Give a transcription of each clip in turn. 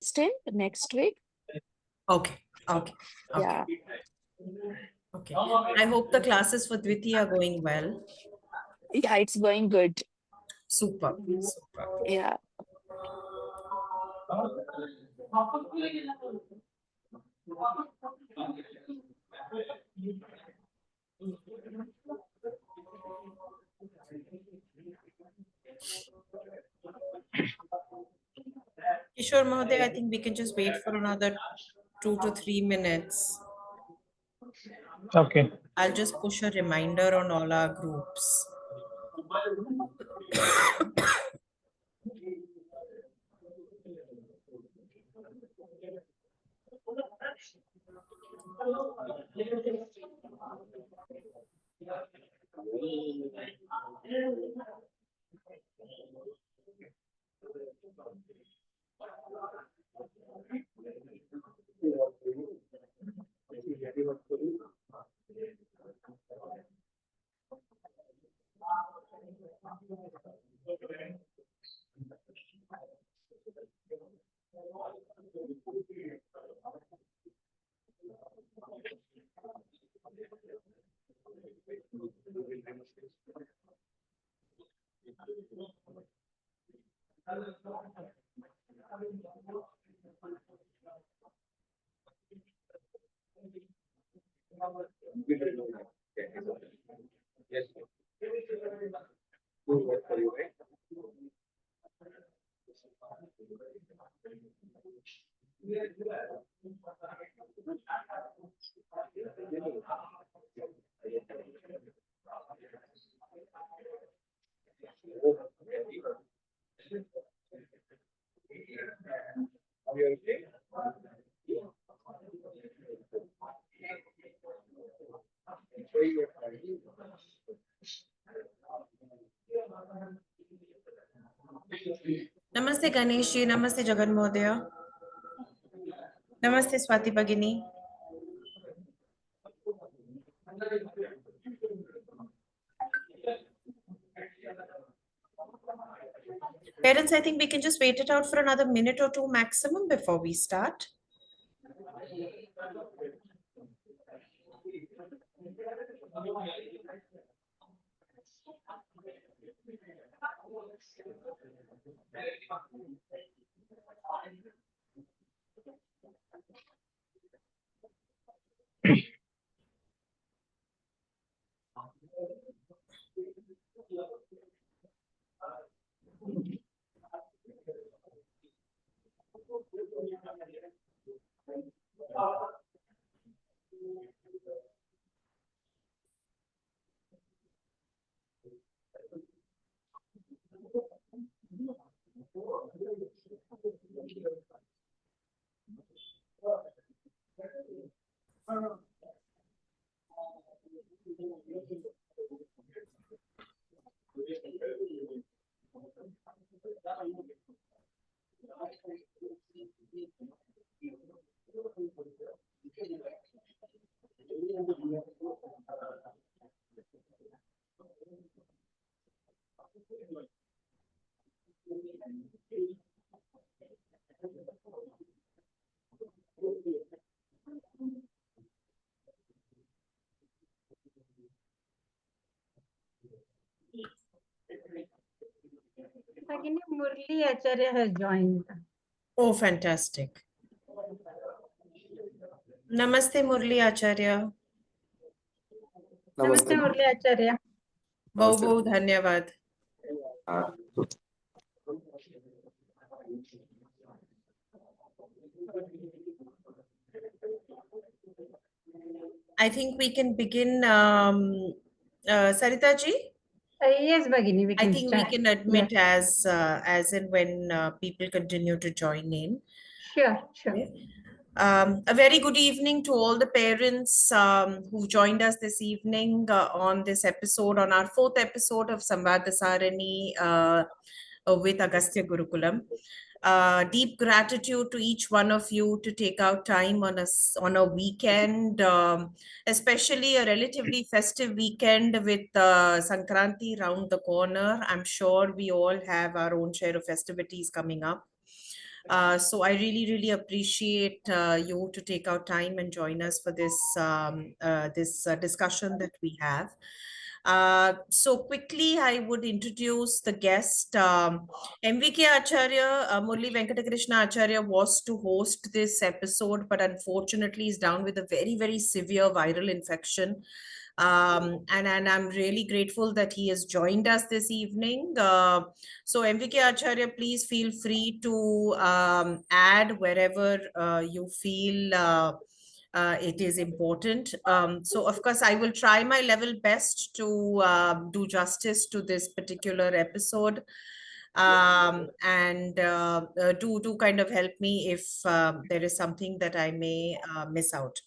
stint next week. Okay. Yeah. Okay. I hope the classes for Dviti are going well. Yeah, it's going good. Super. Yeah. Kishore Mahoday, I think we can just wait for another 2 to 3 minutes. Okay. I'll just push a reminder on all our groups. Namaste Ganesh ji, Namaste Jagan Mahodaya. Namaste Swati Bhagini. Parents, I think we can just wait it out for another minute or two maximum before we start. Bhagini Murli Acharya has joined. Oh, fantastic. Namaste Murli Acharya. Namaste Murli Acharya. Bahut dhanyavad. I think we can begin, Sarita ji. Yes, Bhagini, we can I think start. we can admit as and when people continue to join in. Sure. Okay. A very good evening to all the parents who joined us this evening on this episode, on our 4th episode of Samvada Sarini with Agastya Gurukulam. Deep gratitude to each one of you to take out time on a weekend, especially a relatively festive weekend with Sankranti round the corner. I'm sure we all have our own share of festivities coming up. So I really, really appreciate you to take out time and join us for this discussion that we have. So quickly, I would introduce the guest. MVK Acharya, Murli Venkatakrishna Acharya was to host this episode, but unfortunately is down with a very, very severe viral infection. And I'm really grateful that he has joined us this evening. So MVK Acharya, please feel free to add wherever you feel it is important. So of course, I will try my level best to do justice to this particular episode. And do kind of help me if there is something that I may miss out.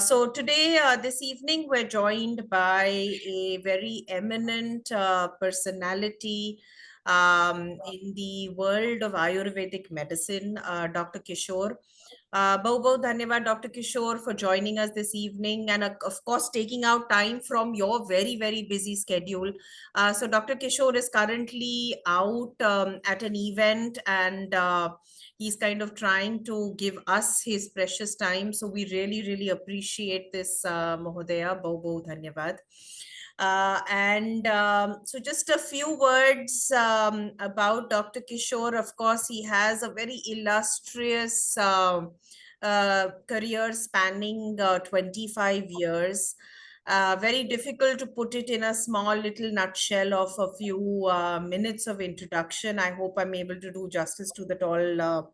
So today, this evening, we're joined by a very eminent personality in the world of Ayurvedic medicine, Dr. Kishore. Bahut dhanyavad, Dr. Kishore, for joining us this evening and, of course, taking out time from your very, very busy schedule. So Dr. Kishore is currently out at an event, and he's kind of trying to give us his precious time. So we really, really appreciate this, Mahodaya. Bahut dhanyavad. So just a few words about Dr. Kishore. Of course, he has a very illustrious career spanning 25 years. Very difficult to put it in a small little nutshell of a few minutes of introduction. I hope I'm able to do justice to the tall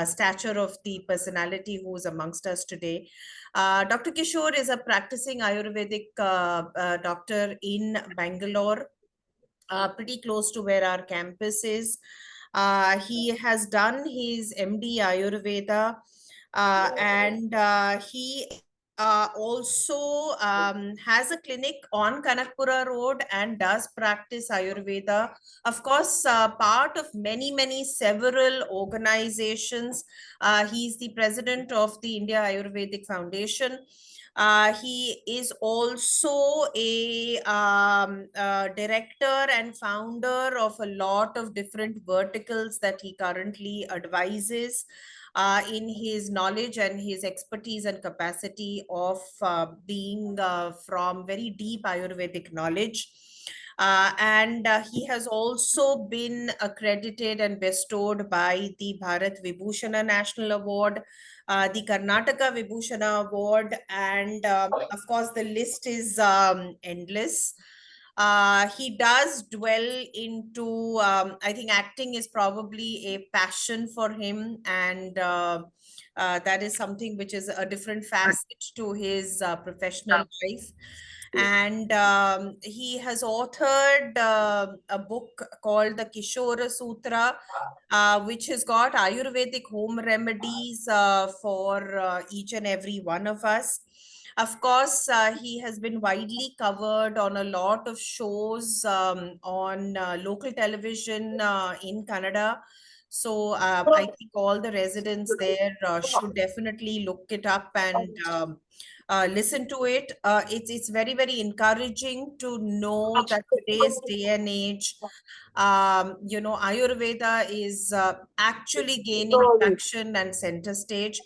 stature of the personality who is amongst us today. Dr. Kishore is a practicing Ayurvedic doctor in Bangalore, pretty close to where our campus is. He has done his MD Ayurveda, and he also has a clinic on Kanakpura Road and does practice Ayurveda. Of course, part of several organizations. He's the president of the India Ayurvedic Foundation. He is also a director and founder of a lot of different verticals that he currently advises in his knowledge and his expertise and capacity of being from very deep Ayurvedic knowledge. And he has also been accredited and bestowed by the Bharat Vibhushana National Award, the Karnataka Vibhushana Award, and of course, the list is endless. He does dwell into, I think acting is probably a passion for him, and that is something which is a different facet to his professional life. And he has authored a book called the Kishore Sutra, which has got Ayurvedic home remedies for each and every one of us. Of course, he has been widely covered on a lot of shows on local television in Canada. So I think all the residents there should definitely look it up and listen to it. It's very, very encouraging to know that today's day and age, Ayurveda is actually gaining traction and center stage.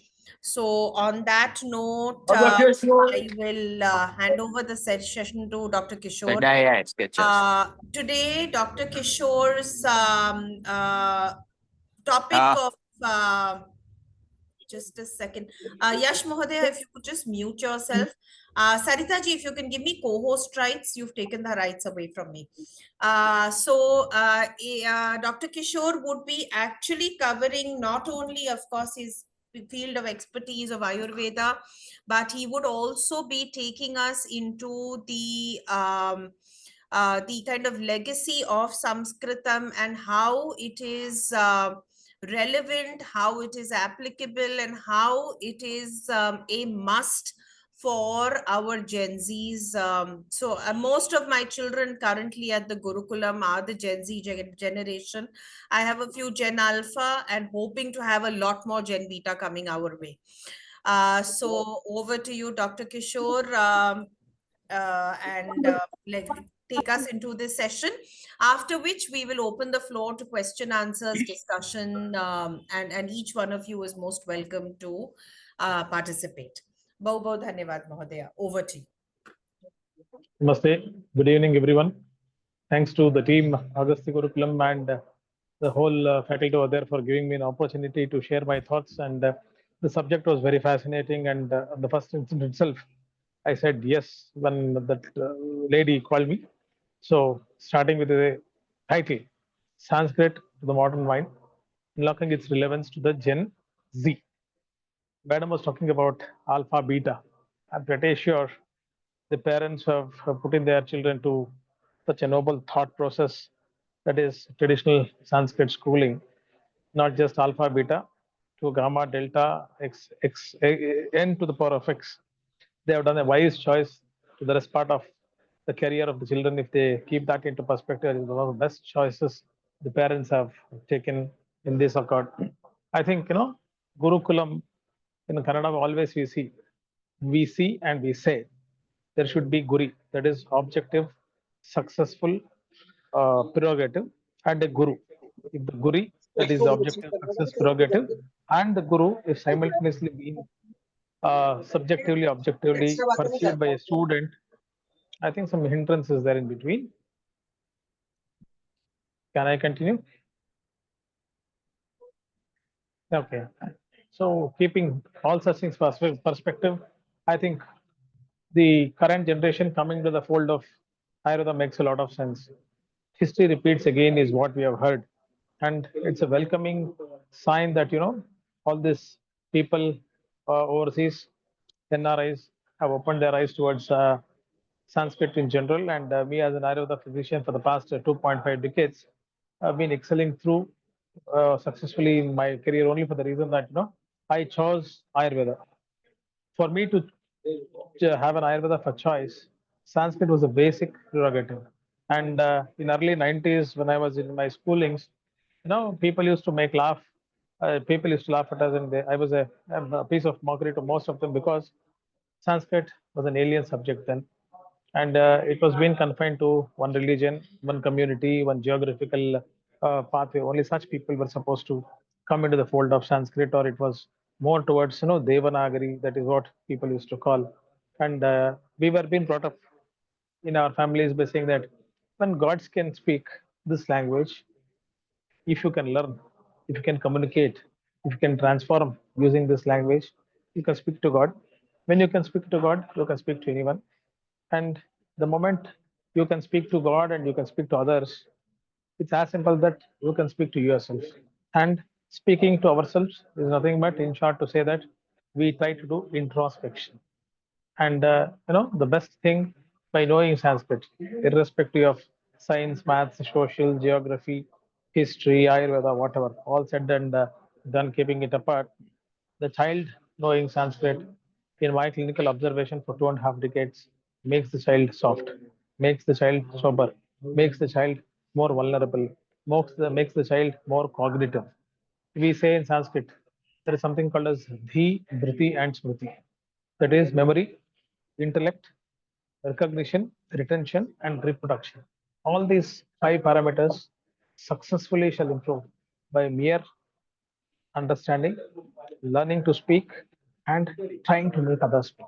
So on that note, I will hand over the session to Dr. Kishore. Today, Dr. Kishore's topic of just a second. Yash Mohodaya, if you could just mute yourself. Sarita ji, if you can give me co-host rights, you've taken the rights away from me. Dr. Kishore would be actually covering not only, of course, his field of expertise of Ayurveda, but he would also be taking us into the kind of legacy of Sanskritam and how it is relevant, how it is applicable, and how it is a must for our Gen Zs. So most of my children currently at the Gurukulam are the Gen Z generation. I have a few Gen Alpha and hoping to have a lot more Gen Beta coming our way. So over to you, Dr. Kishore. And take us into this session, after which we will open the floor to question, answers, discussion, and each one of you is most welcome to participate. Bahut bahut dhanyavad, Mahodaya. Over to you. Namaste. Good evening, everyone. Thanks to the team, Agastya Gurukulam, and the whole faculty over there for giving me an opportunity to share my thoughts. And the subject was very fascinating. And the first incident itself, I said yes when that lady called me. So, starting with the title, Sanskrit to the Modern Mind, unlocking its relevance to the Gen Z. Madam was talking about alpha, beta. I'm pretty sure the parents have put in their children to such a noble thought process that is traditional Sanskrit schooling, not just alpha, beta, to gamma, delta, n to the power of x. They have done a wise choice to the rest part of the career of the children. If they keep that into perspective, it's one of the best choices the parents have taken in this accord. I think, Gurukulam in Kannada always we see and we say there should be guri, that is objective, successful, prerogative, and a guru. If the guri, that is the objective, success, prerogative, and the guru is simultaneously being subjectively, objectively perceived by a student, I think some hindrance is there in between. Can I continue? Okay. So keeping all such things perspective, I think the current generation coming to the fold of Ayurveda makes a lot of sense. History repeats again is what we have heard, and it's a welcoming sign that all these people overseas, NRIs, have opened their eyes towards Sanskrit in general. And me as an Ayurveda physician for the past 2.5 decades, I've been excelling through successfully in my career only for the reason that I chose Ayurveda. For me to have an Ayurveda for choice, Sanskrit was a basic prerogative. And in early 90s, when I was in my schoolings, people used to make laugh. People used to laugh at us, and I was a piece of mockery to most of them because Sanskrit was an alien subject then, and it was being confined to one religion, one community, one geographical pathway. Only such people were supposed to come into the fold of Sanskrit, or it was more towards Devanagari. That is what people used to call. And we were being brought up in our families by saying that when gods can speak this language, if you can learn, if you can communicate, if you can transform using this language, you can speak to God. When you can speak to God, you can speak to anyone. And the moment you can speak to God and you can speak to others, it's as simple that you can speak to yourself. And speaking to ourselves is nothing but, in short, to say that we try to do introspection. And the best thing by knowing Sanskrit, irrespective of science, maths, social, geography, history, Ayurveda, whatever, all said and done, keeping it apart, the child knowing Sanskrit, in my clinical observation for 2.5 decades, makes the child soft, makes the child sober, makes the child more vulnerable, makes the child more cognitive. We say in Sanskrit, there is something called as dhi, dhriti, and smriti. That is memory, intellect, recognition, retention, and reproduction. All these five parameters successfully shall improve by mere understanding, learning to speak, and trying to make others speak.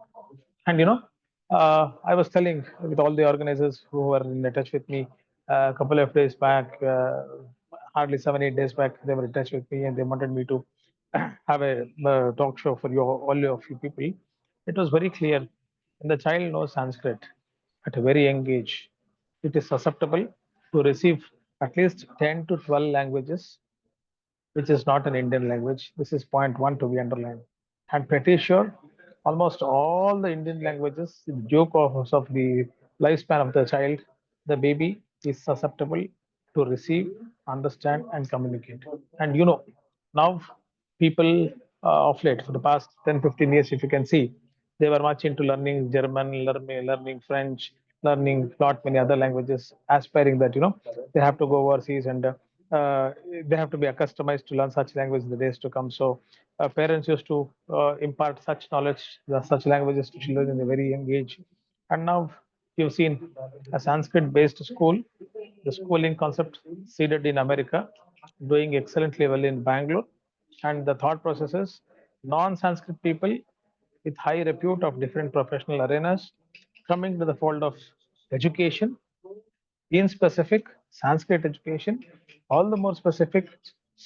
And I was telling with all the organizers who were in touch with me a couple of days back, hardly 7, 8 days back, they were in touch with me and they wanted me to have a talk show for you, all of you people. It was very clear when the child knows Sanskrit at a very young age, it is susceptible to receive at least 10 to 12 languages which is not an Indian language. This is point one to be underlined. I'm pretty sure almost all the Indian languages, the joke of the lifespan of the child, the baby is susceptible to receive, understand, and communicate. And now people of late, for the past 10, 15 years, if you can see, they were much into learning German, learning French, learning lot many other languages, aspiring that they have to go overseas and they have to be accustomed to learn such language in the days to come. So parents used to impart such knowledge, such languages to children in a very young age. And now You've seen a Sanskrit-based school, the schooling concept seeded in America, doing excellently well in Bangalore, and the thought process is non-Sanskrit people with high repute of different professional arenas coming to the fold of education, in specific Sanskrit education, all the more specific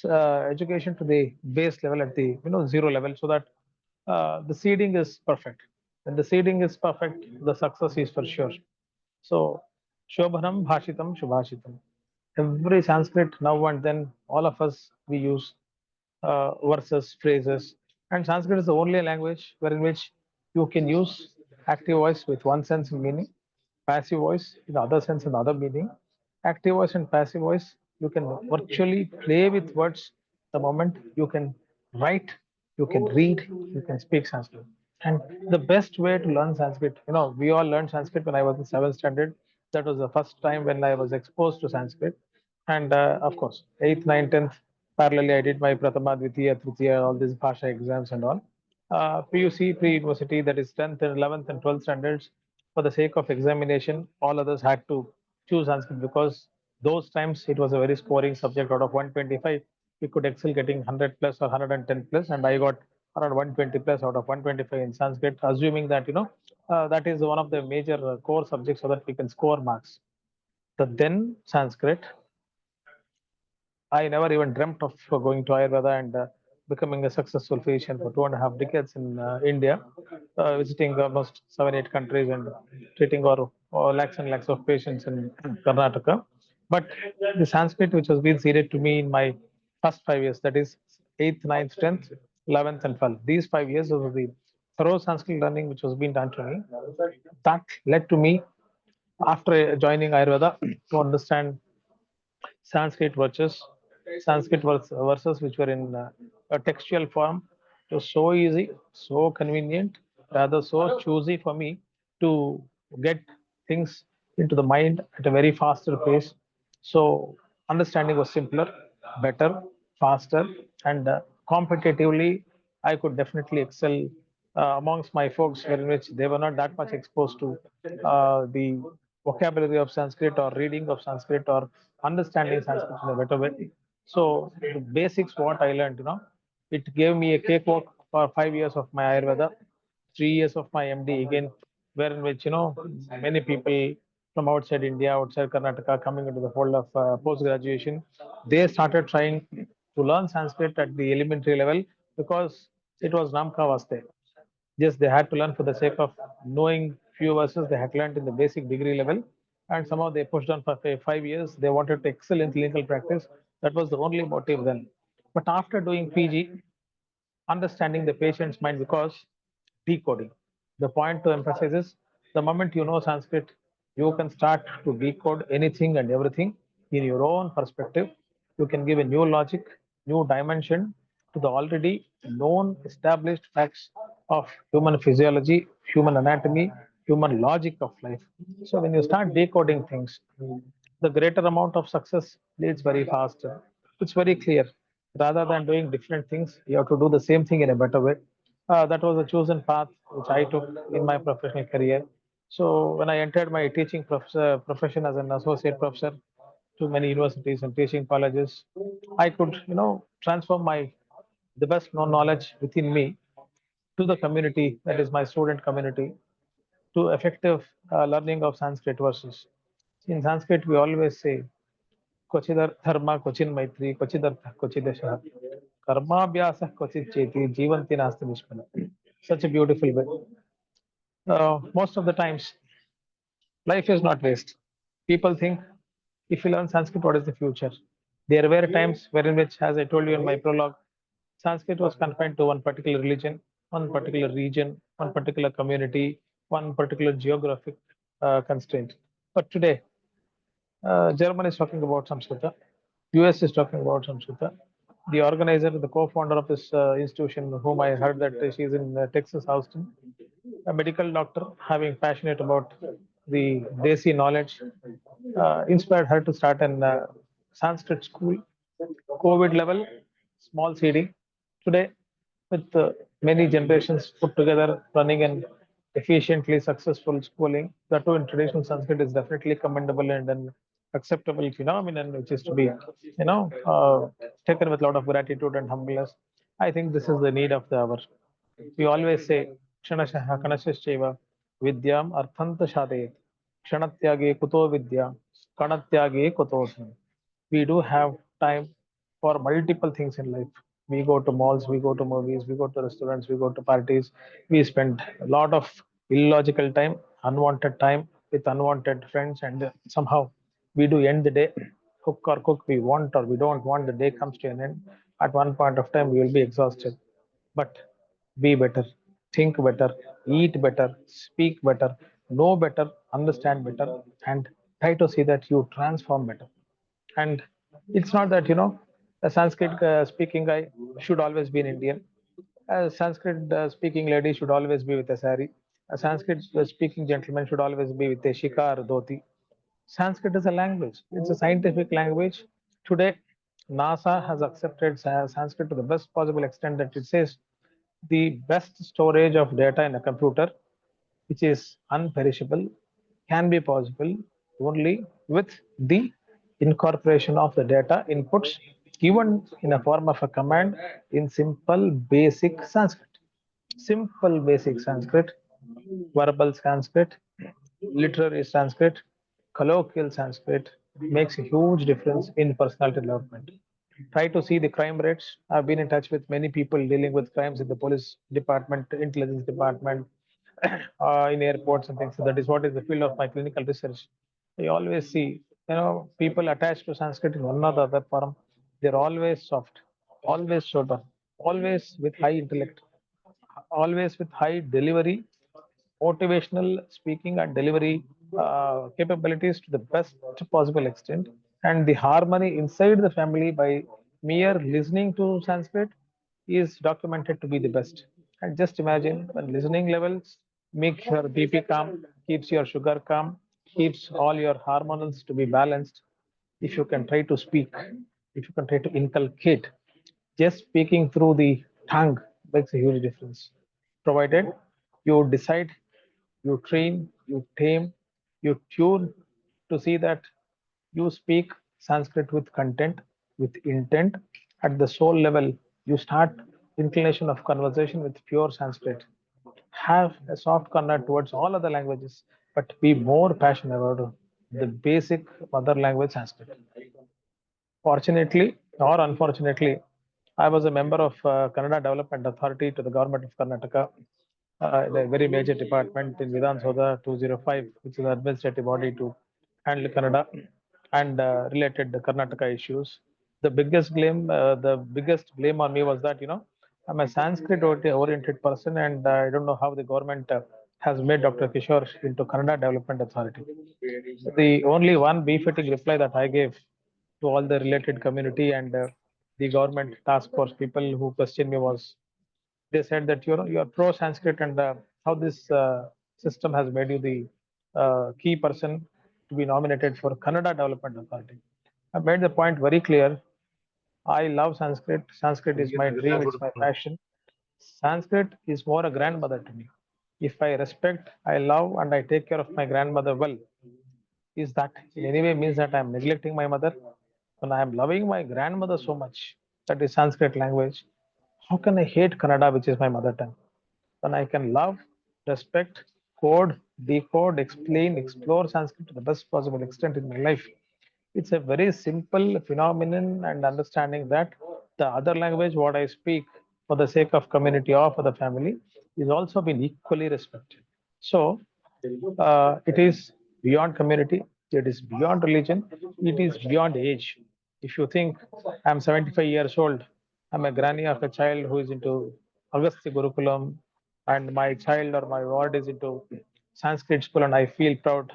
education to the base level at the zero level, so that the seeding is perfect. When the seeding is perfect, the success is for sure. So, Shobhanam Bhashitam Shubhashitam. Every Sanskrit now and then, all of us we use verses, phrases, and Sanskrit is the only language wherein which you can use active voice with one sense and meaning, passive voice in the other sense and other meaning. Active voice and passive voice, you can virtually play with words the moment you can write, you can read, you can speak Sanskrit. And the best way to learn Sanskrit, we all learned Sanskrit when I was in seventh standard. That was the first time when I was exposed to Sanskrit. And of course, 8th, 9th, 10th, parallelly, I did my Pratama, Dvitiya, Tritiya, all these Bhasha exams and all. PUC, pre-university, that is 10th and 11th and 12th standards, for the sake of examination, all others had to choose Sanskrit because those times it was a very scoring subject. Out of 125, we could excel getting 100 plus or 110 plus, and I got around 120 plus out of 125 in Sanskrit, assuming that that is one of the major core subjects so that we can score marks. The then Sanskrit, I never even dreamt of going to Ayurveda and becoming a successful physician for 2.5 decades in India, visiting almost 7, 8 countries and treating or lakhs and lakhs of patients in Karnataka. But the Sanskrit, which has been seeded to me in my first 5 years, that is 8th, 9th, 10th, 11th, and 12th. These 5 years of the thorough Sanskrit learning which was being done to me, that led to me after joining Ayurveda to understand Sanskrit verses, verses which were in a textual form. It was so easy, so convenient, rather so choosy for me to get things into the mind at a very faster pace. So understanding was simpler, better, faster, and competitively, I could definitely excel amongst my folks, in which they were not that much exposed to the vocabulary of Sanskrit or reading of Sanskrit or understanding Sanskrit in a better way. So the basics, what I learned, it gave me a cakewalk for 5 years of my Ayurveda, 3 years of my MD again, where in which many people from outside India, outside Karnataka, coming into the fold of post graduation, they started trying to learn Sanskrit at the elementary level because it was Namka Vaste. Yes, they had to learn for the sake of knowing few verses they had learned in the basic degree level, and somehow they pushed on for 5 years. They wanted to excel in clinical practice. That was the only motive then. But after doing PG, understanding the patient's mind, because decoding. The point to emphasize is the moment you know Sanskrit, you can start to decode anything and everything in your own perspective. You can give a new logic, new dimension to the already known established facts of human physiology, human anatomy, human logic of life. So when you start decoding things, the greater amount of success leads very fast. It's very clear. Rather than doing different things, you have to do the same thing in a better way. That was a chosen path which I took in my professional career. So when I entered my teaching profession as an associate professor to many universities and teaching colleges, I could, transform the best known knowledge within me to the community, that is my student community, to effective learning of Sanskrit verses. In Sanskrit, we always say क्वचिदर धर्म क्वचिन मैत्री क्वचिदर्थ क्वचिदशः कर्माभ्यासः क्वचित् चेति जीवन्ति नास्ति निष्फलम्. Such a beautiful way. Most of the times, life is not waste. People think if you learn Sanskrit, what is the future? There were times wherein which, as I told you in my prologue, Sanskrit was confined to one particular religion, one particular region, one particular community, one particular geographic constraint. But today, Germany is talking about Samskrita. US is talking about Samskrita. The organizer, the co-founder of this institution, whom I heard that she is in Texas, Houston, a medical doctor, having passionate about the Desi knowledge, inspired her to start an Sanskrit school, COVID level, small seeding. Today, with many generations put together, running an efficiently successful schooling. That too in traditional Sanskrit is definitely commendable and an acceptable phenomenon, which is to be, taken with a lot of gratitude and humbleness. I think this is the need of the hour. We always say, Kshanashaha Kanashashcheva Vidyam Arthanta Shadayet. Kshanathyage Kuto Vidya, Kanatyage Kutosam. We do have time for multiple things in life. We go to malls, we go to movies, we go to restaurants, we go to parties. We spend a lot of illogical time, unwanted time with unwanted friends, and somehow we do end the day. Hook or cook, we want or we don't want, the day comes to an end. At one point of time, we will be exhausted. But be better, think better, eat better, speak better, know better, understand better, and try to see that you transform better. And it's not that, a Sanskrit speaking guy should always be an Indian. A Sanskrit speaking lady should always be with a sari. A Sanskrit speaking gentleman should always be with a shika or dhoti. Sanskrit is a language. It's a scientific language. Today, NASA has accepted Sanskrit to the best possible extent that it says the best storage of data in a computer, which is unperishable, can be possible only with the incorporation of the data inputs given in a form of a command in simple basic Sanskrit. Simple basic Sanskrit, verbal Sanskrit, literary Sanskrit, colloquial Sanskrit makes a huge difference in personality development. Try to see the crime rates. I've been in touch with many people dealing with crimes in the police department, intelligence department, in airports and things. So that is what is the field of my clinical research. I always see, people attached to Sanskrit in one or the other form. They're always soft, always sober, always with high intellect, always with high delivery, motivational speaking and delivery capabilities to the best possible extent, and the harmony inside the family by mere listening to Sanskrit is documented to be the best. And just imagine when listening levels make your BP calm, keeps your sugar calm, keeps all your hormones to be balanced. If you can try to speak, if you can try to inculcate, just speaking through the tongue makes a huge difference. Provided you decide, you train, you tame, you tune to see that you speak Sanskrit with content, with intent. At the soul level, you start inclination of conversation with pure Sanskrit. Have a soft corner towards all other languages, but be more passionate about the basic mother language Sanskrit. Fortunately or unfortunately, I was a member of Kannada Development Authority to the government of Karnataka, the very major department in Vidhan Sabha 205, which is an administrative body to handle Kannada and related Karnataka issues. The biggest blame on me was that I'm a Sanskrit oriented person, and I don't know how the government has made Dr. Kishore into Kannada Development Authority. The only one befitting reply that I gave to all the related community and the government task force people who questioned me was, they said that you are pro Sanskrit, and how this system has made you the key person to be nominated for Kannada Development Authority. I made the point very clear. I love Sanskrit. Sanskrit is my dream. It's my passion. Sanskrit is more a grandmother to me. If I respect, I love, and I take care of my grandmother well, is that in any way means that I'm neglecting my mother? When I am loving my grandmother so much, that is Sanskrit language, how can I hate Kannada, which is my mother tongue? When I can love, respect, code, decode, explain, explore Sanskrit to the best possible extent in my life. It's a very simple phenomenon, and understanding that the other language, what I speak for the sake of community or for the family, is also been equally respected. So it is beyond community, it is beyond religion, it is beyond age. If you think I'm 75 years old, I'm a granny of a child who is into Agastya Gurukulam, and my child or my ward is into Sanskrit school, and I feel proud.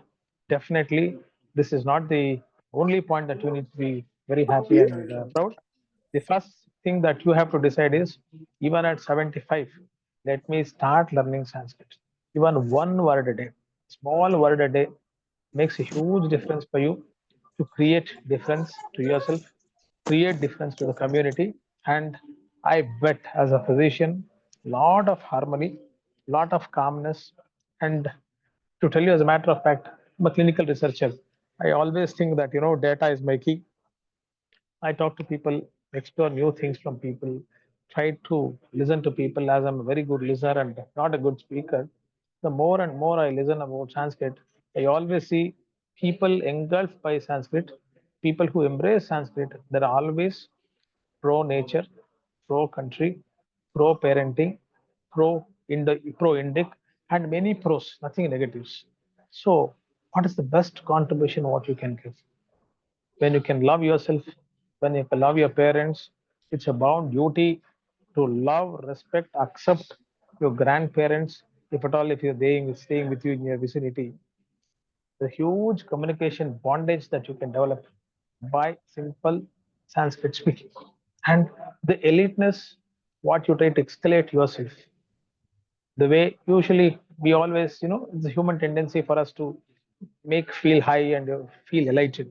Definitely, this is not the only point that you need to be very happy and proud. The first thing that you have to decide is, even at 75, let me start learning Sanskrit. Even one word a day, small word a day, makes a huge difference for you to create difference to yourself, create difference to the community. And I bet, as a physician, lot of harmony, lot of calmness, And to tell you as a matter of fact, I'm a clinical researcher. I always think that data is my key. I talk to people, explore new things from people, try to listen to people as I'm a very good listener and not a good speaker. The more and more I listen about Sanskrit, I always see people engulfed by Sanskrit, people who embrace Sanskrit, they're always pro nature, pro country, pro parenting, pro Indic, and many pros, nothing negatives. So, what is the best contribution what you can give? When you can love yourself, when you can love your parents, it's a bound duty to love, respect, accept your grandparents, if at all if you're staying with you in your vicinity. The huge communication bondage that you can develop by simple Sanskrit speaking. And the eliteness, what you try to escalate yourself, the way usually we always, it's a human tendency for us to make feel high and feel elated.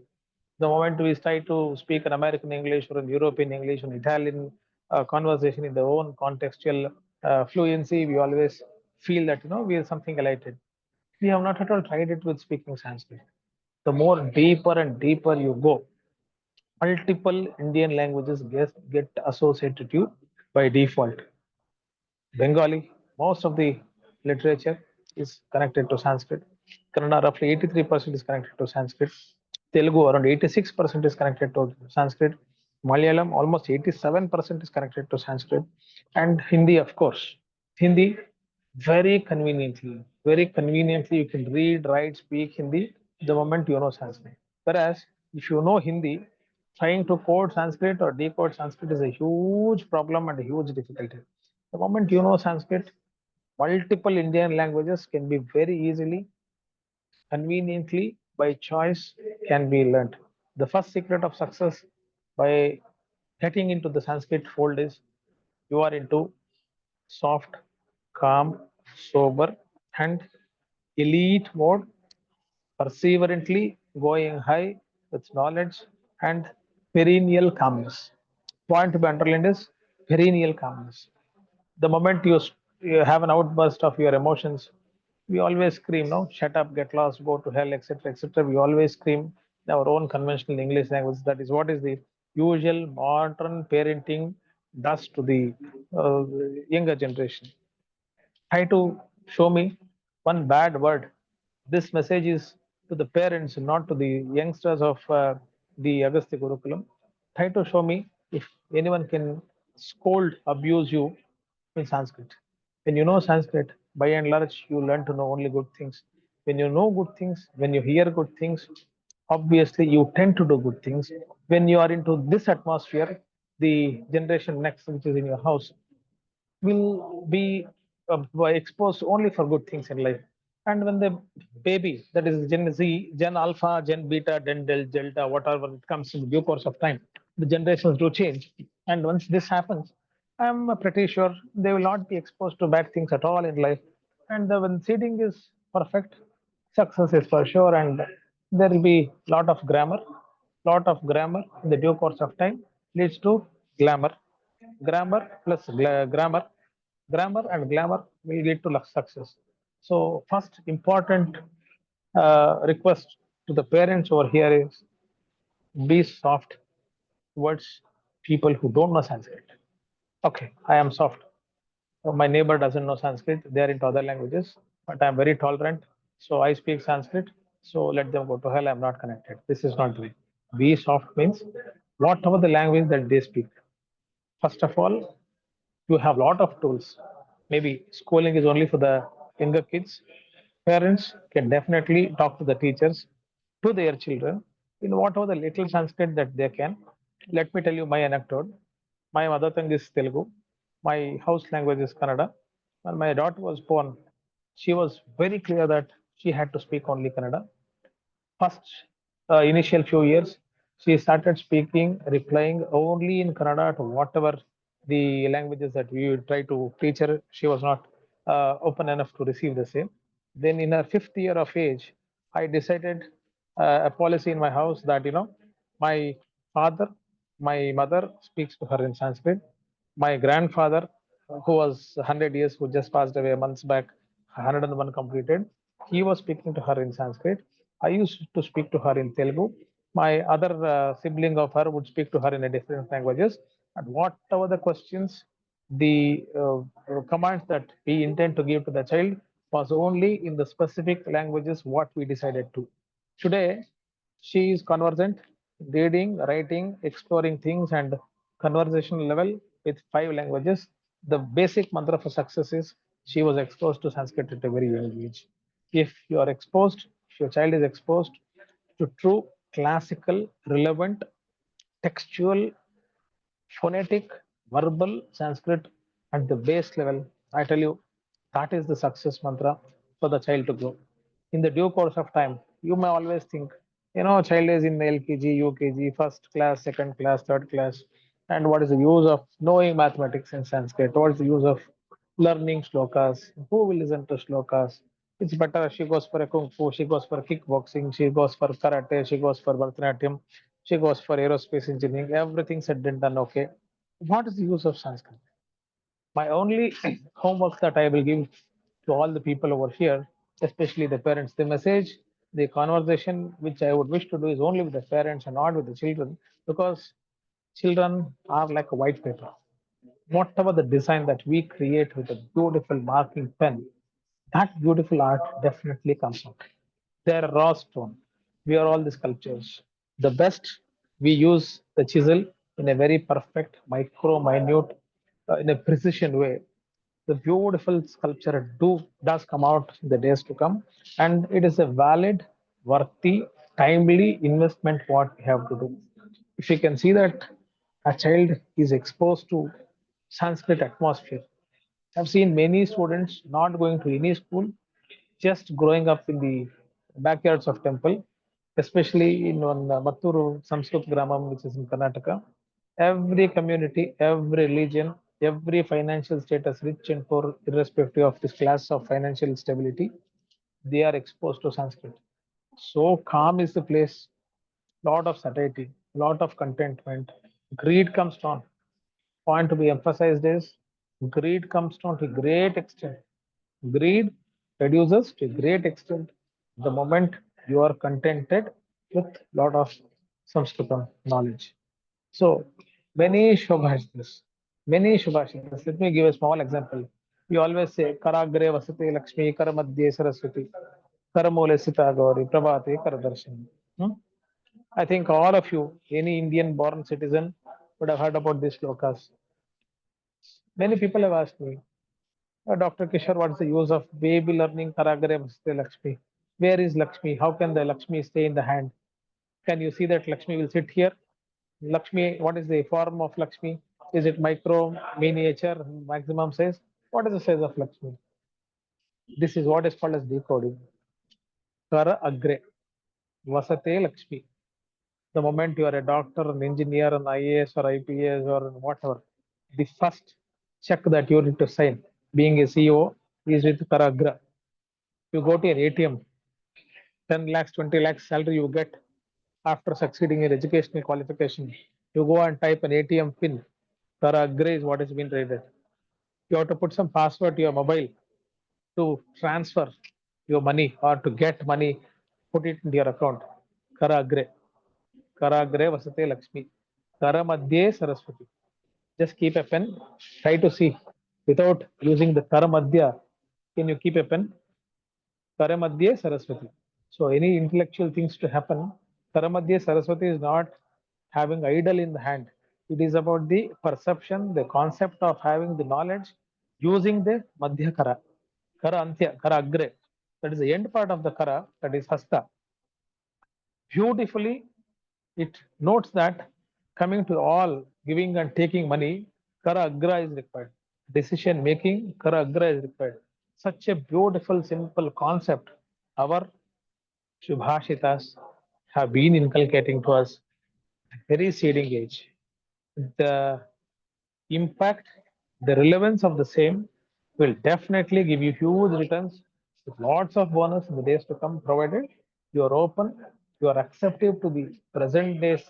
The moment we try to speak an American English or an European English or an Italian conversation in their own contextual fluency, we always feel that we are something elated. We have not at all tried it with speaking Sanskrit. The more deeper and deeper you go, multiple Indian languages get associated to you by default. Bengali, most of the literature is connected to Sanskrit. Kannada, roughly 83% is connected to Sanskrit. Telugu, around 86% is connected to Sanskrit. Malayalam, almost 87% is connected to Sanskrit. And Hindi, of course. Hindi, very conveniently, you can read, write, speak Hindi the moment you know Sanskrit. Whereas, if you know Hindi, trying to code Sanskrit or decode Sanskrit is a huge problem and a huge difficulty. The moment you know Sanskrit, multiple Indian languages can be very easily, conveniently, by choice, can be learned. The first secret of success by getting into the Sanskrit fold is you are into soft, calm, sober, and elite mode, perseverantly going high with knowledge and perennial calmness. Point to be underlined is perennial calmness. The moment you have an outburst of your emotions, we always scream, no, shut up, get lost, go to hell, etc., etc. We always scream in our own conventional English language. That is what is the usual modern parenting does to the uh, younger generation. Try to show me one bad word. This message is to the parents, not to the youngsters of the Agastya Gurukulam. Try to show me if anyone can scold, abuse you in Sanskrit. When you know Sanskrit, by and large, you learn to know only good things. When you know good things, when you hear good things, obviously you tend to do good things. When you are into this atmosphere, the generation next, which is in your house, will be exposed only for good things in life. And when the baby, that is Gen Z, Gen Alpha, Gen Beta, Gen Delta, whatever it comes in due course of time, the generations do change. And once this happens, I'm pretty sure they will not be exposed to bad things at all in life. And when seeding is perfect, success is for sure. And there will be lot of grammar in the due course of time leads to glamour. Grammar plus grammar and glamour will lead to success. So first important request to the parents over here is be soft towards people who don't know Sanskrit. Okay, I am soft. My neighbor doesn't know Sanskrit. They are into other languages, but I'm very tolerant. So I speak Sanskrit. So let them go to hell. I'm not connected. This is not the way. Be soft means whatever the language that they speak. First of all, you have a lot of tools. Maybe schooling is only for the younger kids. Parents can definitely talk to the teachers, to their children, in whatever the little Sanskrit that they can. Let me tell you my anecdote. My mother tongue is Telugu. My house language is Kannada. When my daughter was born, she was very clear that she had to speak only Kannada. First initial few years, she started speaking, replying only in Kannada to whatever the languages that we try to teach her. She was not open enough to receive the same. Then, in her fifth year of age, I decided a policy in my house that my father, my mother speaks to her in Sanskrit. My grandfather, who was 100 years, who just passed away months back, 101 completed. He was speaking to her in Sanskrit. I used to speak to her in Telugu. My other sibling of her would speak to her in a different languages. And whatever the questions, the commands that we intend to give to the child was only in the specific languages what we decided to. Today, she is conversant, reading, writing, exploring things, and conversational level with 5 languages. The basic mantra for success is she was exposed to Sanskrit at a very young age. If you are exposed, if your child is exposed to true classical, relevant, textual, phonetic, verbal Sanskrit at the base level, I tell you, that is the success mantra for the child to grow. In the due course of time, you may always think, child is in LKG, UKG, first class, second class, third class, and what is the use of knowing mathematics in Sanskrit? What is the use of learning shlokas? Who will listen to shlokas? It's better she goes for a kung fu, she goes for kickboxing, she goes for karate, she goes for Bharatanatyam, she goes for aerospace engineering. Everything said and done. Okay, what is the use of Sanskrit? My only homework that I will give to all the people over here, especially the parents, the message, the conversation which I would wish to do is only with the parents and not with the children, because children are like a white paper. Whatever the design that we create with a beautiful marking pen, that beautiful art definitely comes out. They are raw stone. We are all the sculptures. The best, we use the chisel in a very perfect, micro, minute, in a precision way. The beautiful sculpture does come out in the days to come, and it is a valid, worthy, timely investment what we have to do. If you can see that a child is exposed to Sanskrit atmosphere, I've seen many students not going to any school, just growing up in the backyards of temple, especially in one Matturu Sanskrit Gramam, which is in Karnataka. Every community, every religion, every financial status, rich and poor, irrespective of this class of financial stability, they are exposed to Sanskrit. So calm is the place, lot of satiety, lot of contentment. Greed comes down. Point to be emphasized is greed comes down to a great extent. Greed reduces to a great extent the moment you are contented with lot of Sanskritam knowledge. So many Shobhashitas, many Shubhashitas. Let me give a small example. We always say Karagre Vasate Lakshmi, Karamadhye Saraswati, Karamole Sita Gauri, Prabhate Karadarshini. Hmm? I think all of you, any Indian born citizen, would have heard about these slokas. Many people have asked me, Dr. Kishore, what's the use of baby learning Karagare Vasate Lakshmi? Where is Lakshmi? How can the Lakshmi stay in the hand? Can you see that Lakshmi will sit here? Lakshmi, what is the form of Lakshmi? Is it micro, miniature, maximum size? What is the size of Lakshmi? This is what is called as decoding. Kara Agre, Vasate Lakshmi. The moment you are a doctor, an engineer, an IAS or IPS or whatever, the first check that you need to sign, being a CEO, is with Karagra. You go to an ATM, 10 lakhs, 20 lakhs salary you get after succeeding in educational qualification. You go and type an ATM pin. Karagra is what has been rated. You have to put some password to your mobile to transfer your money or to get money, put it into your account. Karagre. Karagre Vasate Lakshmi. Karamadhye Saraswati. Just keep a pen. Try to see without using the Karamadhya. Can you keep a pen? Karamadhye Saraswati. So any intellectual things to happen, Karamadhye Saraswati is not having idol in the hand. It is about the perception, the concept of having the knowledge using the Madhya Kara. Kara Antya, Kara Agre. That is the end part of the Kara, that is Hasta. Beautifully, it notes that coming to all giving and taking money, Kara Agra is required. Decision making, Kara Agra is required. Such a beautiful, simple concept our Shubhashitas have been inculcating to us at a very seeding age. The impact, the relevance of the same will definitely give you huge returns with lots of bonus in the days to come, provided you are open, you are acceptive to the present days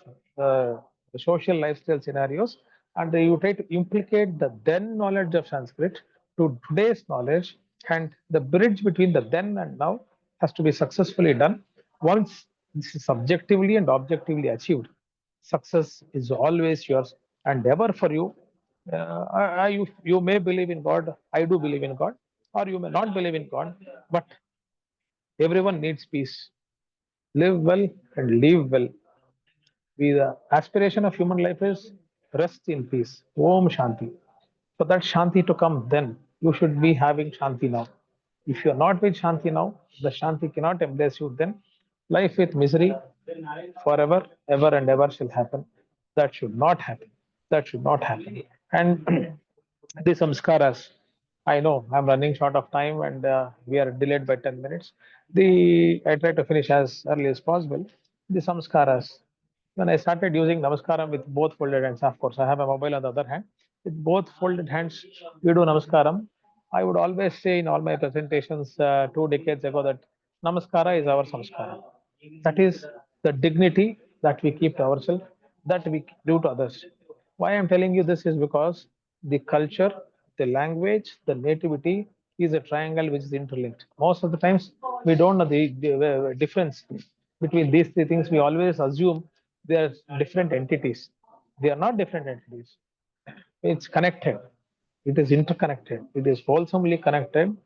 social lifestyle scenarios, and you try to implicate the then knowledge of Sanskrit to today's knowledge And the bridge between the then and now has to be successfully done. Once this is subjectively and objectively achieved, success is always yours and ever for you. You may believe in God, I do believe in God, or you may not believe in God, but everyone needs peace. Live well and live well. The aspiration of human life is rest in peace. Om Shanti. For that Shanti to come, then you should be having Shanti now. If you are not with Shanti now, the Shanti cannot embrace you, then life with misery forever, ever, and ever shall happen. That should not happen. That should not happen. And the samskaras, I know I'm running short of time and we are delayed by 10 minutes. I try to finish as early as possible. The samskaras, when I started using namaskaram with both folded hands, of course, I have a mobile on the other hand. With both folded hands, we do namaskaram. I would always say in all my presentations 2 decades ago that namaskara is our samskara. That is the dignity that we keep to ourselves, that we do to others. Why I'm telling you this is because the culture, the language, the nativity is a triangle which is interlinked. Most of the times, we don't know the difference between these three things. We always assume they are different entities. They are not different entities. It's connected. It is interconnected. It is wholesomely connected.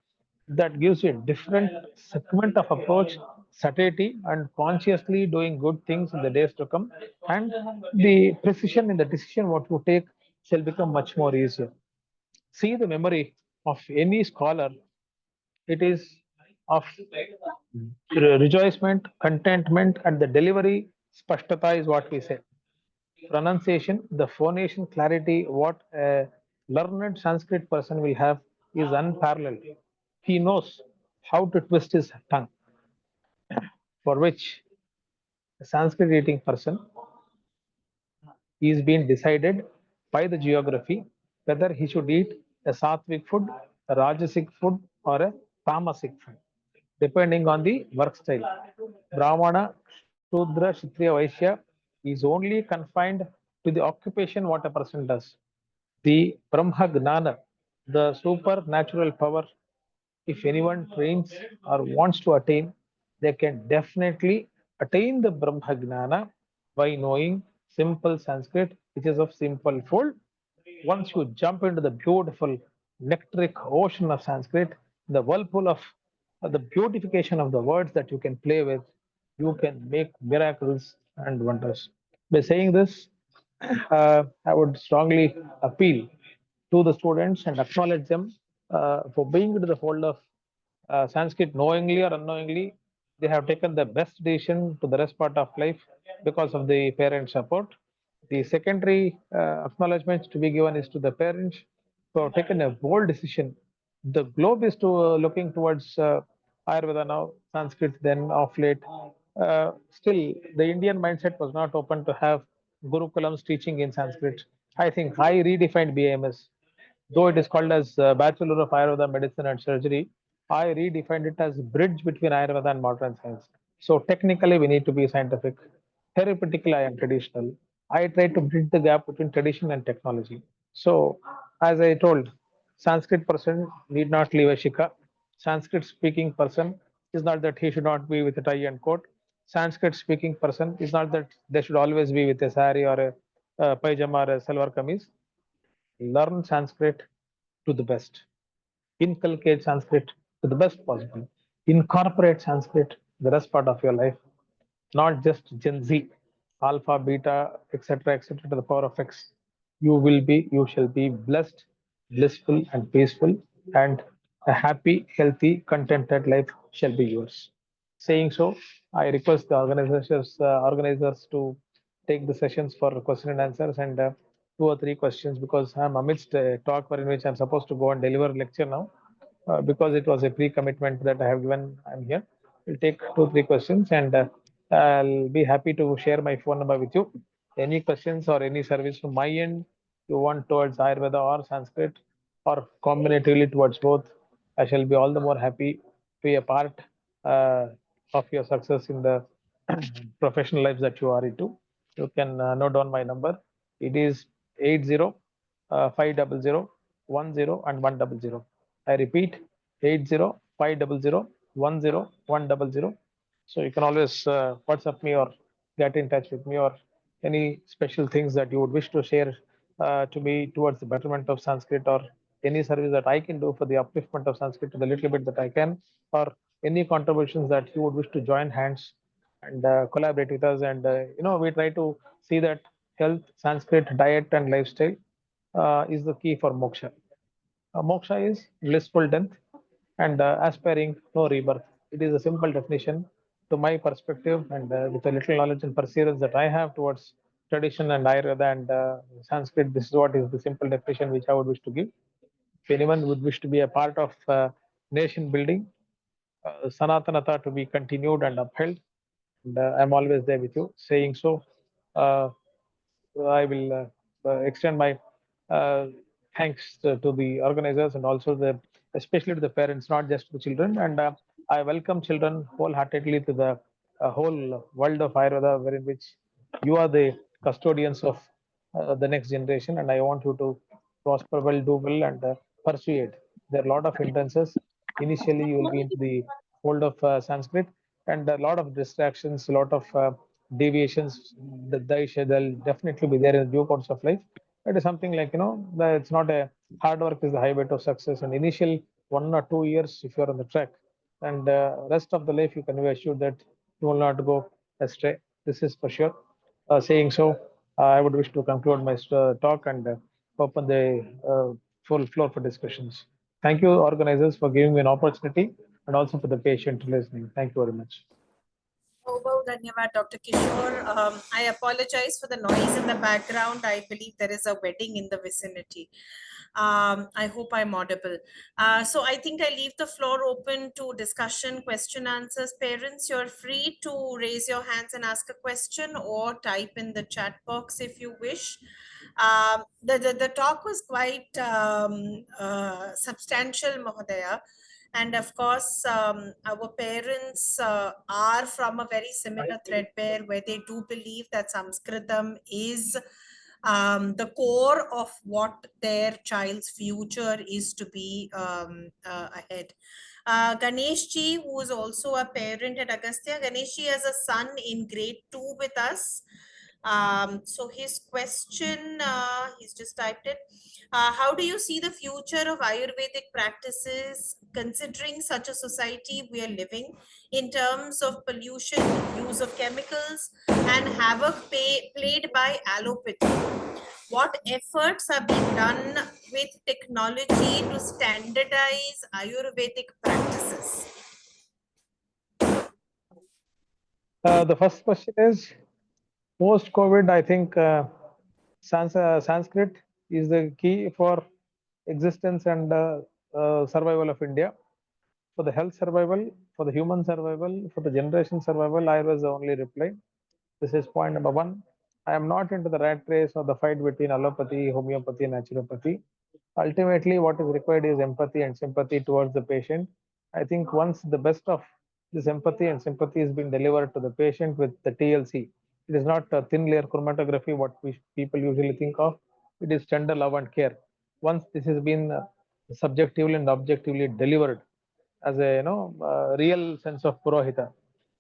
That gives you a different segment of approach, subtlety, and consciously doing good things in the days to come. And the precision in the decision what you take shall become much more easier. See the memory of any scholar, it is of rejoicement, contentment, and the delivery, spashtata is what we say. Pronunciation, the phonation clarity, what a learned Sanskrit person will have is unparalleled. He knows how to twist his tongue, for which a Sanskrit eating person is being decided by the geography whether he should eat a sattvic food, a rajasic food, or a tamasic food, depending on the work style. Brahmana, Shudra, Kshatriya, Vaishya is only confined to the occupation what a person does. The Brahma Gnana, the supernatural power, if anyone trains or wants to attain, they can definitely attain the Brahma Gnana by knowing simple Sanskrit, which is of simple fold. Once you jump into the beautiful nectaric ocean of Sanskrit, the whirlpool of the beautification of the words that you can play with, you can make miracles and wonders. By saying this, I would strongly appeal to the students and acknowledge them for being into the fold of Sanskrit knowingly or unknowingly. They have taken the best decision to the rest part of life because of the parent support. The secondary acknowledgements to be given is to the parents who have taken a bold decision. The globe is to looking towards Ayurveda now, Sanskrit then of late. Still, the Indian mindset was not open to have Gurukulam's teaching in Sanskrit. I think I redefined BAMS. Though it is called as Bachelor of Ayurveda Medicine and Surgery, I redefined it as bridge between Ayurveda and modern science. So technically, we need to be scientific. Therapeutically, I am traditional. I try to bridge the gap between tradition and technology. So, as I told, Sanskrit person need not leave a shika. Sanskrit speaking person is not that he should not be with a tie and coat. Sanskrit speaking person is not that they should always be with a sari or a pajama or a salwar kameez. Learn Sanskrit to the best. Inculcate Sanskrit to the best possible. Incorporate Sanskrit the rest part of your life, not just Gen Z, alpha, beta, etc., to the power of X. You shall be blessed, blissful, and peaceful, and a happy, healthy, contented life shall be yours. Saying so, I request the organizers to take the sessions for question and answers and 2 or 3 questions because I'm amidst a talk in which I'm supposed to go and deliver a lecture now. Because it was a pre-commitment that I have given, I'm here. We'll take 2 3 questions and I'll be happy to share my phone number with you. Any questions or any service from my end you want towards Ayurveda or Sanskrit or combinatively towards both, I shall be all the more happy to be a part of your success in the professional lives that you are into. You can note down my number. It is 80 500 10 and 100. I repeat, 8050010100. So you can always WhatsApp me or get in touch with me, or any special things that you would wish to share to me towards the betterment of Sanskrit, or any service that I can do for the upliftment of Sanskrit to the little bit that I can, or any contributions that you would wish to join hands and collaborate with us. And we try to see that health, Sanskrit, diet, and lifestyle is the key for moksha. Moksha is blissful death and aspiring no rebirth. It is a simple definition to my perspective, and with a little knowledge and perseverance that I have towards tradition and Ayurveda and Sanskrit, this is what is the simple definition which I would wish to give. If anyone would wish to be a part of nation building, Sanatanata to be continued and upheld, and I'm always there with you. Saying so, uh, I will extend my uh, thanks to the organizers, and also especially to the parents, not just the children. And I welcome children wholeheartedly to the whole world of Ayurveda, wherein which you are the custodians of the next generation. And I want you to prosper well, do well, and pursue it. There are a lot of hindrances. Initially, you will be into the fold of Sanskrit, and a lot of distractions, a lot of deviations. They'll definitely be there in due course of life. It is something like, that it's not a hard work is the highway to success. And initial 1 or 2 years, if you're on the track, and rest of the life, you can be assured that you will not go astray. This is for sure. Saying so, I would wish to conclude my talk and open the full floor for discussions. Thank you, organizers, for giving me an opportunity, and also for the patient listening. Thank you very much. Dhanyavad, Dr. Kishore. I apologize for the noise in the background. I believe there is a wedding in the vicinity. I hope I'm audible. So I think I leave the floor open to discussion, question, answers. Parents, you're free to raise your hands and ask a question, or type in the chat box if you wish. The talk was quite substantial, Mahodaya. And of course, our parents are from a very similar threadbare, where they do believe that Sanskritam is the core of what their child's future is to be ahead. Ganesh Ji, who is also a parent at Agastya, Ganesh Ji has a son in grade 2 with us. So his question, he's just typed it. How do you see the future of Ayurvedic practices, considering such a society we are living, in terms of pollution, use of chemicals, and havoc played by allopathy? What efforts are being done with technology to standardize Ayurvedic practices? The first question is, post-COVID, I think Sanskrit is the key for existence and survival of India. For the health survival, for the human survival, for the generation survival, Ayurveda is the only reply. This is point number one. I am not into the rat race or the fight between allopathy, homeopathy, and naturopathy. Ultimately, what is required is empathy and sympathy towards the patient. I think once the best of this empathy and sympathy is being delivered to the patient with the TLC, it is not a thin layer chromatography, what people usually think of. It is tender love and care. Once this has been subjectively and objectively delivered as a real sense of purohita.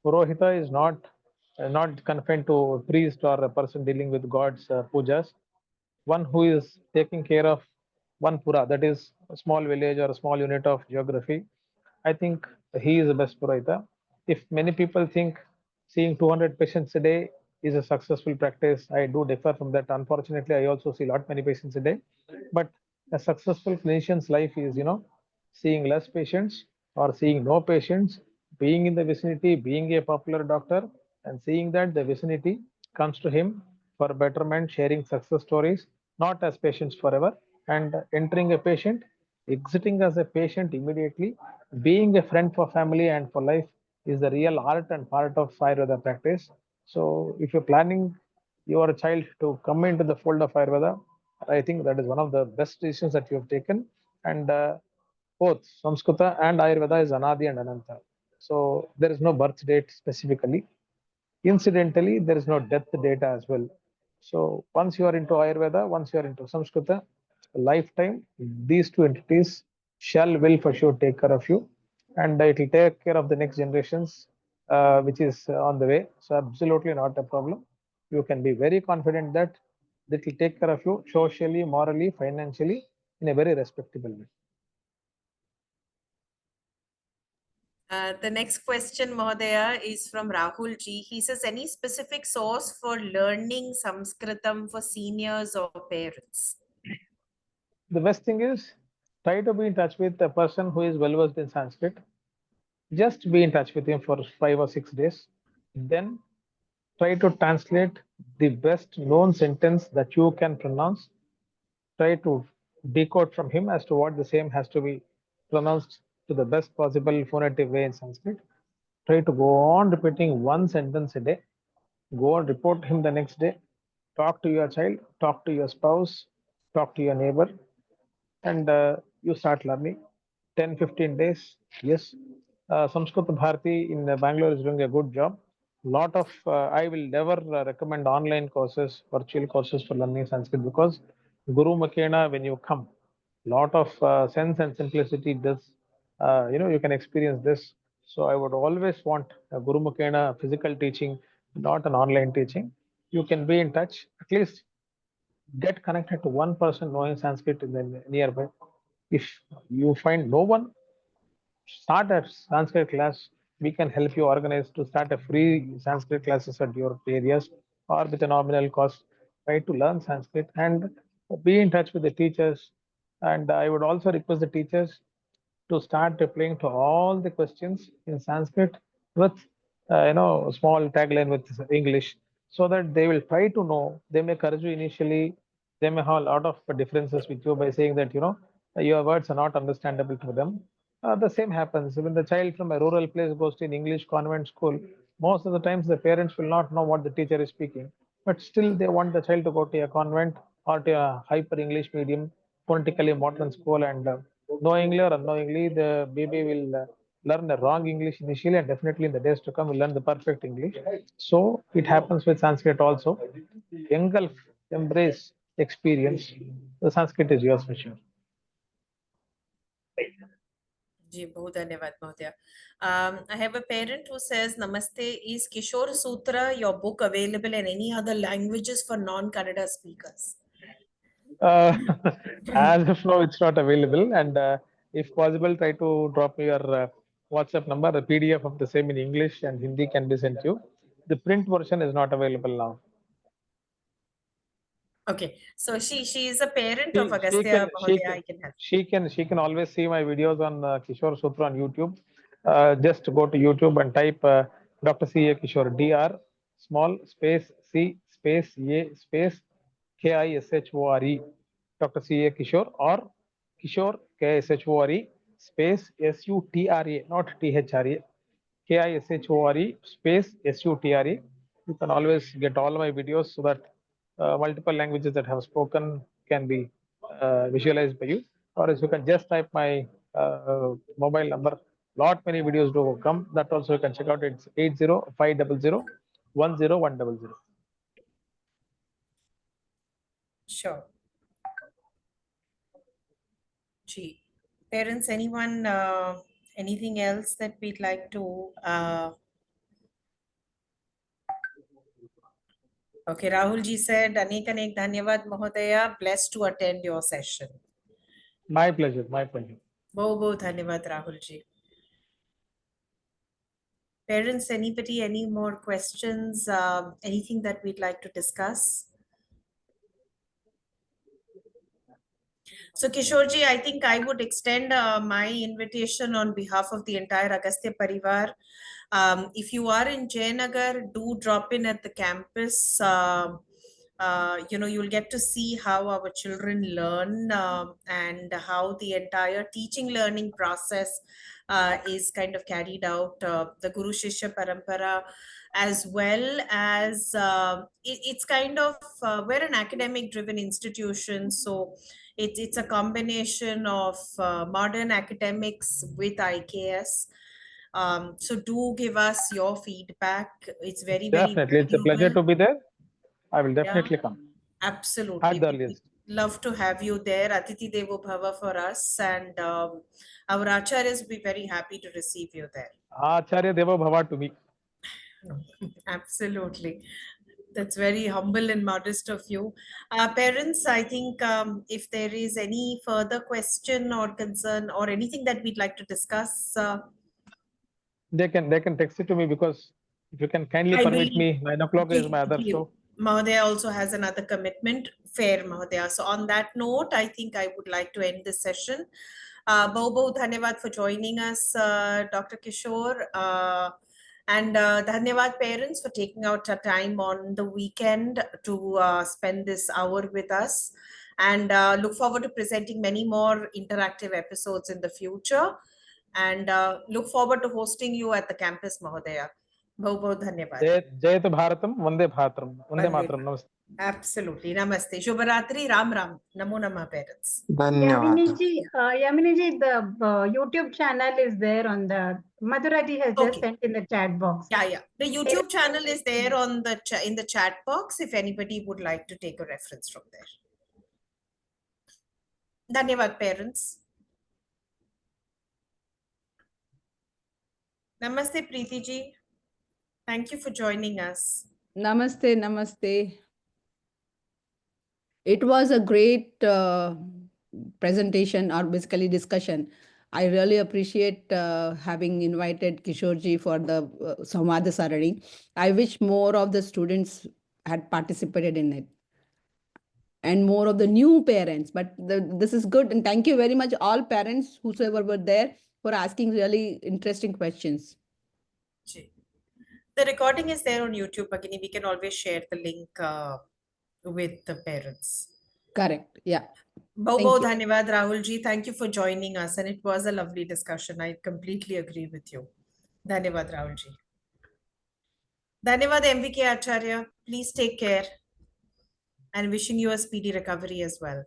Purohita is not confined to a priest or a person dealing with God's pujas. One who is taking care of one pura, that is a small village or a small unit of geography. I think he is the best Purohita. If many people think seeing 200 patients a day is a successful practice, I do differ from that. Unfortunately, I also see a lot many patients a day. But a successful clinician's life is, seeing less patients or seeing no patients, being in the vicinity, being a popular doctor, and seeing that the vicinity comes to him for betterment, sharing success stories, not as patients forever, and entering a patient, exiting as a patient immediately, being a friend for family and for life is the real art and part of Ayurveda practice. So, if you're planning your child to come into the fold of Ayurveda, I think that is one of the best decisions that you have taken. And both Samskrita and Ayurveda is Anadi and Ananta. So, there is no birth date specifically. Incidentally, there is no death data as well. So once you are into Ayurveda, once you are into Samskrita, lifetime, these two entities shall will for sure take care of you, and it will take care of the next generations, which is on the way. So absolutely not a problem. You can be very confident that it will take care of you socially, morally, financially in a very respectable way. The next question, Mahodaya, is from Rahul Ji. He says, any specific source for learning Sanskritam for seniors or parents? The best thing is try to be in touch with a person who is well versed in Sanskrit. Just be in touch with him for 5 or 6 days. Then try to translate the best known sentence that you can pronounce. Try to decode from him as to what the same has to be pronounced to the best possible phonetic way in Sanskrit. Try to go on repeating one sentence a day. Go and report him the next day. Talk to your child, talk to your spouse, talk to your neighbor, and you start learning. 10-15 days. Yes, Sanskrit Bharati in Bangalore is doing a good job. Lot of I will never recommend online courses, virtual courses for learning Sanskrit, because Guru Makena, when you come, lot of sense and simplicity does, you can experience this. So I would always want a Guru Makena physical teaching, not an online teaching. You can be in touch, at least get connected to one person knowing Sanskrit in the nearby. If you find no one, start a Sanskrit class. We can help you organize to start a free Sanskrit classes at your areas or with a nominal cost. Try to learn Sanskrit and be in touch with the teachers. And I would also request the teachers to start replying to all the questions in Sanskrit with small tagline with English, so that they will try to know. They may encourage you initially. They may have a lot of differences with you by saying that your words are not understandable to them. The same happens when the child from a rural place goes to an English convent school. Most of the times, the parents will not know what the teacher is speaking, but still they want the child to go to a convent or to a hyper English medium, phonetically modern school, and knowingly or unknowingly, the baby will learn the wrong English initially, and definitely in the days to come, will learn the perfect English. So it happens with Sanskrit also. Engulf, embrace, experience. The Sanskrit is yours for sure. Ji, bahut dhanyavad, Mahodaya. I have a parent who says, Namaste, is Kishore Sutra, your book, available in any other languages for non-Kannada speakers? Uh, as of now, it's not available, and if possible, try to drop me your WhatsApp number. The PDF of the same in English and Hindi can be sent to you. The print version is not available now. Okay, so she is a parent She, of she Agastya, can she Mahodaya. can I can help. she can always see my videos on Kishore Sutra on YouTube. Just go to YouTube and type Dr. C. A. Kishore, Dr. small space C space A space Kishore, Dr. C. A. Kishore, or Kishore Kishore space Sutra, not THRA. Kishore space Sutra. You can always get all my videos so that multiple languages that have spoken can be visualized by you. Or else you can just type my mobile number. Lot many videos do come. That also you can check out. It's 80-500-10100. Sure. Gee, parents, anyone, anything else that we'd like to? Okay, Rahul ji said, Anek Anek Dhanyavad Mahodaya, blessed to attend your session. My pleasure. My pleasure. Bahut bahut dhanyavad, Rahul ji. Parents, anybody, any more questions? Anything that we'd like to discuss? So Kishore ji, I think I would extend my invitation on behalf of the entire Agastya Parivar. If you are in Jayanagar, do drop in at the campus. You'll get to see how our children learn and how the entire teaching learning process is kind of carried out. The Guru Shishya Parampara, as well as it's kind of we're an academic driven institution, so it's a combination of modern academics with IKS. So do give us your feedback. It's very, very Definitely. It's a pleasure valuable. to be there. I will Yeah, definitely come absolutely. at the earliest. love to have you there. Atiti Devo Bhava for us, and our acharyas will be very happy to receive you there. Acharya Deva Bhava to me. Absolutely. That's very humble and modest of you. Parents, I think if there is any further question or concern or anything that we'd like to discuss, They can text it to me, because if you can kindly I permit believe me, 9 o'clock is my other show. Mahodaya also has another commitment. Fair, Mahodaya. So on that note, I think I would like to end this session. Bahut dhanyavad for joining us, Dr. Kishore. And dhanyavad parents for taking out time on the weekend to spend this hour with us. And look forward to presenting many more interactive episodes in the future. And look forward to hosting you at the campus, Mahodaya. Bahut dhanyavad. Jayat Bharatam, Vande Bharatam, Vande Mataram. Namaste. Absolutely. Namaste. Shubharatri. Ram Ram. Namo Namah, parents. धन्यवाद Yamini ji, the YouTube channel is there on the Madhura ji has just Okay. sent in the chat box. Yeah. The YouTube channel is there on the in the chat box if anybody would like to take a reference from there. Dhanyavad, parents. Namaste, Preeti ji. Thank you for joining us. Namaste, namaste. It was a great presentation, or basically discussion. I really appreciate having invited Kishore Ji for the Samvada Sarini. I wish more of the students had participated in it, and more of the new parents. But this is good, and thank you very much all parents whosoever were there for asking really interesting questions. The recording is there on YouTube, Bhagini. We can always share the link with the parents. Correct. Yeah. Bahut dhanyavad, Rahul ji. Thank you for joining us. And it was a lovely discussion. I completely agree with you. Dhanyavad, Rahul ji. Dhanyavad, MVK Acharya. Please take care. And wishing you a speedy recovery as well.